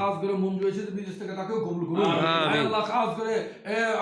খাস করে মঞ্জু এসেছে বিদেশ থেকে, তাকেও কবুল করুন। আল্লাহ খাস করে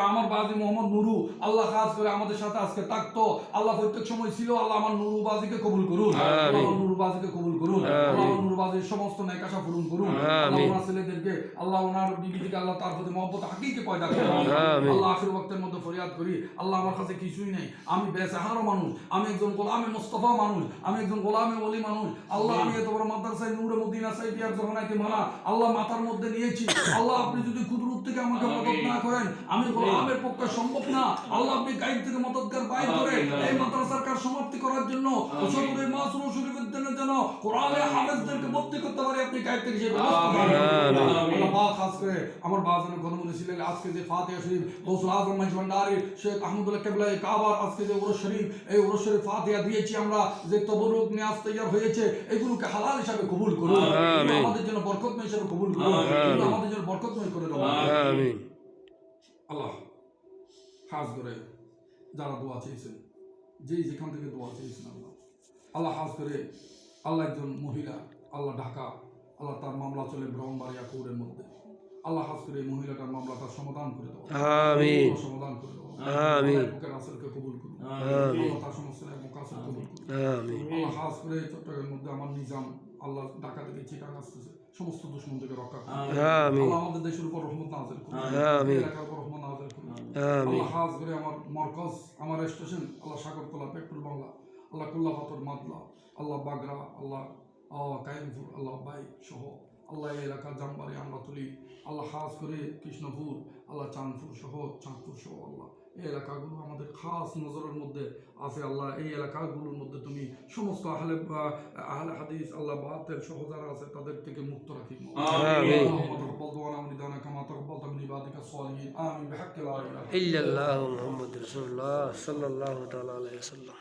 আমার বাজি মোহাম্মদ নুরু, আল্লাহ খাস করে আমাদের সাথে আজকে থাকতো, আল্লাহ প্রত্যেক সময় ছিল, আল্লাহ আমার নুরু বাজিকে কবুল করুন, আল্লাহ নুরু বাজিকে কবুল করুন, আল্লাহ নুরু বাজির সমস্ত নেকাশা পূরণ করুন, আল্লাহ ওনার ছেলেদেরকে, আল্লাহ ওনার বিবিকে আল্লাহ তার প্রতি মহব্বত হাকিকে পয়দা করুন। আল্লাহ আখির ওয়াক্তের মধ্যে ফরিয়াদ করি, আল্লাহ আমার কাছে কিছুই নেই, আমি বেসাহারা মানুষ, আমি একজন গোলামে মুস্তাফা মানুষ, আমি একজন গোলামে ওলি মানুষ। আল্লাহ আমি এত বড় মাদ্রাসায় নূরে মদিনা সাইফিয়ার জহনাকে মানা আল্লাহ মাথার মধ্যে নিয়েছি। আল্লাহ আপনি যদি কুদরত থেকে আমাকে মদত না করেন, আমি গোলামের পক্ষে সম্ভব না। আল্লাহ আপনি গাইড থেকে মদতগার বাইর করে এই মাদ্রাসার কাজ সমাপ্তি করার জন্য ওসরে মাসুর শরীফের জন্য যেন কোরআনে হাফেজদেরকে ভর্তি করতে পারে, আপনি গাইড থেকে সেই ব্যবস্থা করেন। আল্লাহ পাক খাস করে আমার বাজানের গণমুনি ছিলেন আজকে যে ফাতিহা শরীফ গৌসুল আজম মাইজ ভান্ডারী শেখ আহমদুল্লাহ কেবলা কাবার আজকে যে উরস শরীফ, এই উরস শরীফ ফাতিহা দিয়েছি আমরা, যে তবরুক নিয়াজ তৈয়ার হয়েছে, এগুলোকে হালাল হিসাবে কবুল করুন, আমাদের জন্য বরকতময় হিসাবে কবুল করুন, আমাদের জন্য বরকতময় করে দেবো। আমিন। আল্লাহ খাস করে যারা দোয়া চেয়েছেন, যেখান থেকে দোয়া চেয়েছেন, আল্লাহ আল্লাহ খাস করে আল্লাহ একজন মহিলা, আল্লাহ ঢাকা, আল্লাহ তার মামলা চলে ব্রাহ্মণবাড়িয়া কোর্টের মধ্যে, আল্লাহ খাস করে এই মহিলাটার মামলাটা সমাধান করে দেবো, আমিন, সমাধান করে দেবো, আমিন, বুকের আসলকে কবুল করুন, আমিন, তার সমস্ত মুকাসর কবুল করুন, আমিন। আল্লাহ খাস করে চট্টগ্রামের মধ্যে আমার নিজাম, আল্লাহ ঢাকা থেকে চিটাং আসতেছে, সমস্ত দুশমন থেকে রক্ষা করুন, আমিন। আল্লাহ আমাদের দেশের উপর রহমত নাযিল করুন, আমিন, এলাকার উপর রহমত নাযিল করুন, আমিন। আল্লাহ খাস করে আমার মরকজ, আমার স্টেশন, আল্লাহ সাগরতলা, পেট্রোল বাংলা, আল্লাহ কুল্লাপাতর মাদলা, আল্লাহ বাগরা, আল্লাহ কায়েমপুর, আল্লাহ বাইক সহ আল্লাহ এই এলাকার জামবাড়ি আমরাতুলি, আল্লাহ খাস করে কৃষ্ণপুর, আল্লাহ চাঁদপুর সহ, চাঁদপুর সহ, আল্লাহ এই এলাকাগুলো আমাদের খাস নজরের মধ্যে আছে। আল্লাহ এই এলাকাগুলোর মধ্যে তুমি সমস্ত আহলে হাদিস, আল্লাহ বাতেল সহ যারা আছে তাদের থেকে মুক্ত রাখি। আমিন। তকব্বাল দুআনা ওয়া নিদানা কামা তাকব্বালতা মিন ইবাদিকা সালিহিন। আমিন বিহাক্কি লা ইলাহা ইল্লাল্লাহ মুহাম্মাদুর রাসূলুল্লাহ সাল্লাল্লাহু তাআলা আলাইহি ওয়াসাল্লাম।